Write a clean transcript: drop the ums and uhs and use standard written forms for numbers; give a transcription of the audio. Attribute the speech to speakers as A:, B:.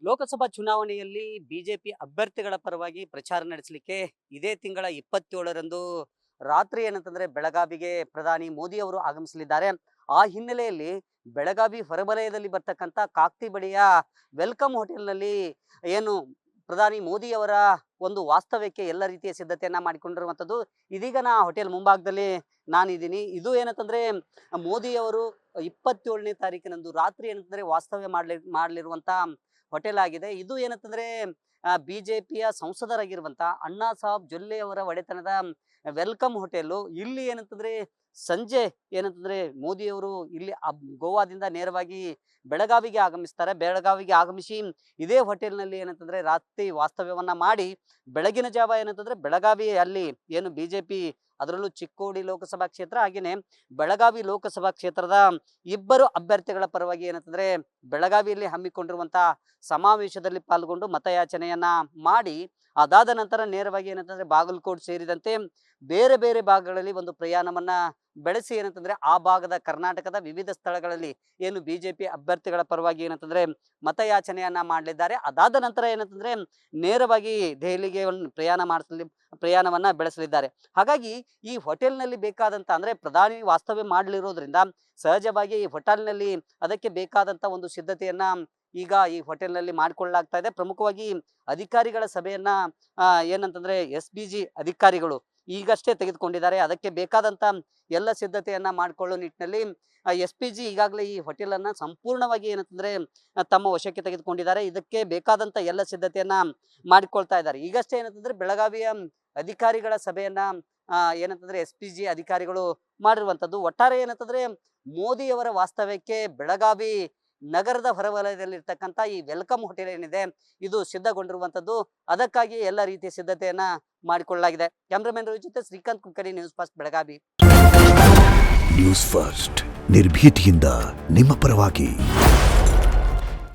A: ಲೋಕಸಭಾ ಚುನಾವಣೆಯಲ್ಲಿ ಬಿಜೆಪಿ ಅಭ್ಯರ್ಥಿಗಳ ಪರವಾಗಿ ಪ್ರಚಾರ ನಡೆಸಲಿಕ್ಕೆ ಇದೇ ತಿಂಗಳ 27ರಂದು ರಾತ್ರಿ ಏನಂತಂದ್ರೆ ಬೆಳಗಾವಿಗೆ ಪ್ರಧಾನಿ ಮೋದಿ ಅವರು ಆಗಮಿಸಲಿದ್ದಾರೆ. ಆ ಹಿನ್ನೆಲೆಯಲ್ಲಿ ಬೆಳಗಾವಿ ಹೊರವಲಯದಲ್ಲಿ ಬರ್ತಕ್ಕಂಥ ಕಾಕ್ತಿ ಬಳಿಯ ವೆಲ್ಕಮ್ ಹೋಟೆಲ್ನಲ್ಲಿ ಏನು ಪ್ರಧಾನಿ ಮೋದಿ ಅವರ ಒಂದು ವಾಸ್ತವ್ಯಕ್ಕೆ ಎಲ್ಲ ರೀತಿಯ ಸಿದ್ಧತೆಯನ್ನ ಮಾಡಿಕೊಂಡಿರುವಂಥದ್ದು. ಇದೀಗ ನಾ ಹೋಟೆಲ್ ಮುಂಭಾಗದಲ್ಲಿ ನಾನಿದ್ದೀನಿ. ಇದು ಏನಂತಂದ್ರೆ ಮೋದಿ ಅವರು 27ನೇ ತಾರೀಕಿನಂದು ರಾತ್ರಿ ಏನಂತಂದ್ರೆ ವಾಸ್ತವ್ಯ ಮಾಡಲಿರುವಂತ ಹೋಟೆಲ್ ಆಗಿದೆ. ಇದು ಏನಂತಂದ್ರೆ ಬಿಜೆಪಿಯ ಸಂಸದರಾಗಿರುವಂತ ಅಣ್ಣಾ ಸಾಹೇಬ್ ಜೊಲ್ಲೆ ಅವರ ಒಡೆತನದ ವೆಲ್ಕಮ್ ಹೋಟೆಲ್. ಇಲ್ಲಿ ಏನಂತಂದ್ರೆ ಸಂಜೆ ಏನಂತಂದ್ರೆ ಮೋದಿ ಅವರು ಇಲ್ಲಿ ಗೋವಾದಿಂದ ನೇರವಾಗಿ ಬೆಳಗಾವಿಗೆ ಆಗಮಿಸ್ತಾರೆ. ಬೆಳಗಾವಿಗೆ ಆಗಮಿಸಿ ಇದೇ ಹೋಟೆಲ್ನಲ್ಲಿ ಏನಂತಂದ್ರೆ ರಾತ್ರಿ ವಾಸ್ತವ್ಯವನ್ನ ಮಾಡಿ ಬೆಳಗಿನ ಜಾವ ಏನಂತಂದ್ರೆ ಬೆಳಗಾವಿ ಅಲ್ಲಿ ಏನು ಬಿಜೆಪಿ ಅದರಲ್ಲೂ ಚಿಕ್ಕೋಡಿ ಲೋಕಸಭಾ ಕ್ಷೇತ್ರ ಹಾಗೇನೆ ಬೆಳಗಾವಿ ಲೋಕಸಭಾ ಕ್ಷೇತ್ರದ ಇಬ್ಬರು ಅಭ್ಯರ್ಥಿಗಳ ಪರವಾಗಿ ಏನಂತಂದ್ರೆ ಬೆಳಗಾವಿಯಲ್ಲಿ ಹಮ್ಮಿಕೊಂಡಿರುವಂತಹ ಸಮಾವೇಶದಲ್ಲಿ ಪಾಲ್ಗೊಂಡು ಮತಯಾಚನೆಯನ್ನ ಮಾಡಿ ಅದಾದ ನಂತರ ನೇರವಾಗಿ ಏನಂತಂದ್ರೆ ಬಾಗಲಕೋಟ್ ಸೇರಿದಂತೆ ಬೇರೆ ಬೇರೆ ಭಾಗಗಳಲ್ಲಿ ಒಂದು ಪ್ರಯಾಣವನ್ನ ಬೆಳೆಸಿ ಏನಂತಂದ್ರೆ ಆ ಭಾಗದ ಕರ್ನಾಟಕದ ವಿವಿಧ ಸ್ಥಳಗಳಲ್ಲಿ ಏನು ಬಿಜೆಪಿ ಅಭ್ಯರ್ಥಿಗಳ ಪರವಾಗಿ ಏನಂತಂದ್ರೆ ಮತಯಾಚನೆಯನ್ನ ಮಾಡಲಿದ್ದಾರೆ. ಅದಾದ ನಂತರ ಏನಂತಂದ್ರೆ ನೇರವಾಗಿ ದೆಹಲಿಗೆ ಒಂದು ಪ್ರಯಾಣವನ್ನ ಬೆಳೆಸಲಿದ್ದಾರೆ. ಹಾಗಾಗಿ ಈ ಹೋಟೆಲ್ನಲ್ಲಿ ಬೇಕಾದಂತ ಅಂದ್ರೆ ಪ್ರಧಾನಿ ವಾಸ್ತವ್ಯ ಮಾಡಲಿರೋದ್ರಿಂದ ಸಹಜವಾಗಿ ಈ ಹೋಟೆಲ್ನಲ್ಲಿ ಅದಕ್ಕೆ ಬೇಕಾದಂತ ಒಂದು ಸಿದ್ಧತೆಯನ್ನ ಈಗ ಈ ಹೋಟೆಲ್ನಲ್ಲಿ ಮಾಡಿಕೊಳ್ಳಲಾಗ್ತಾ ಇದೆ. ಪ್ರಮುಖವಾಗಿ ಅಧಿಕಾರಿಗಳ ಸಭೆಯನ್ನ ಏನಂತಂದ್ರೆ SBG ಅಧಿಕಾರಿಗಳು ಈಗಷ್ಟೇ ತೆಗೆದುಕೊಂಡಿದ್ದಾರೆ. ಅದಕ್ಕೆ ಬೇಕಾದಂತ ಎಲ್ಲ ಸಿದ್ಧತೆಯನ್ನ ಮಾಡಿಕೊಳ್ಳೋ ನಿಟ್ಟಿನಲ್ಲಿ SPG ಈಗಾಗಲೇ ಈ ಹೋಟೆಲ್ ಅನ್ನ ಸಂಪೂರ್ಣವಾಗಿ ಏನಂತಂದ್ರೆ ತಮ್ಮ ವಶಕ್ಕೆ ತೆಗೆದುಕೊಂಡಿದ್ದಾರೆ. ಇದಕ್ಕೆ ಬೇಕಾದಂತ ಎಲ್ಲ ಸಿದ್ಧತೆಯನ್ನ ಮಾಡಿಕೊಳ್ತಾ ಇದ್ದಾರೆ. ಈಗಷ್ಟೇ ಏನಂತಂದ್ರೆ ಬೆಳಗಾವಿಯ ಅಧಿಕಾರಿಗಳ ಸಭೆಯನ್ನ ಏನಂತಂದ್ರೆ SPG ಅಧಿಕಾರಿಗಳು ಮಾಡಿರುವಂತದ್ದು. ಒಟ್ಟಾರೆ ಏನಂತಂದ್ರೆ ಮೋದಿ ಅವರ ವಾಸ್ತವ್ಯಕ್ಕೆ ಬೆಳಗಾವಿ ನಗರದ ಹೊರವಲಯದಲ್ಲಿರ್ತಕ್ಕಂಥ ಈ ವೆಲ್ಕಮ್ ಹೋಟೆಲ್ ಏನಿದೆ ಇದು ಸಿದ್ಧಗೊಂಡಿರುವಂತದ್ದು. ಅದಕ್ಕಾಗಿ ಎಲ್ಲ ರೀತಿಯ ಸಿದ್ಧತೆಯನ್ನ ಮಾಡಿಕೊಳ್ಳಲಾಗಿದೆ. ಕ್ಯಾಮ್ರಾಮನ್ ರವಿ ಜೊತೆ Srikanth Kulkarni, news first Belagavi.
B: News first ನಿರ್ಭೀತಿಯಿಂದ ನಿಮ್ಮ ಪರವಾಗಿ.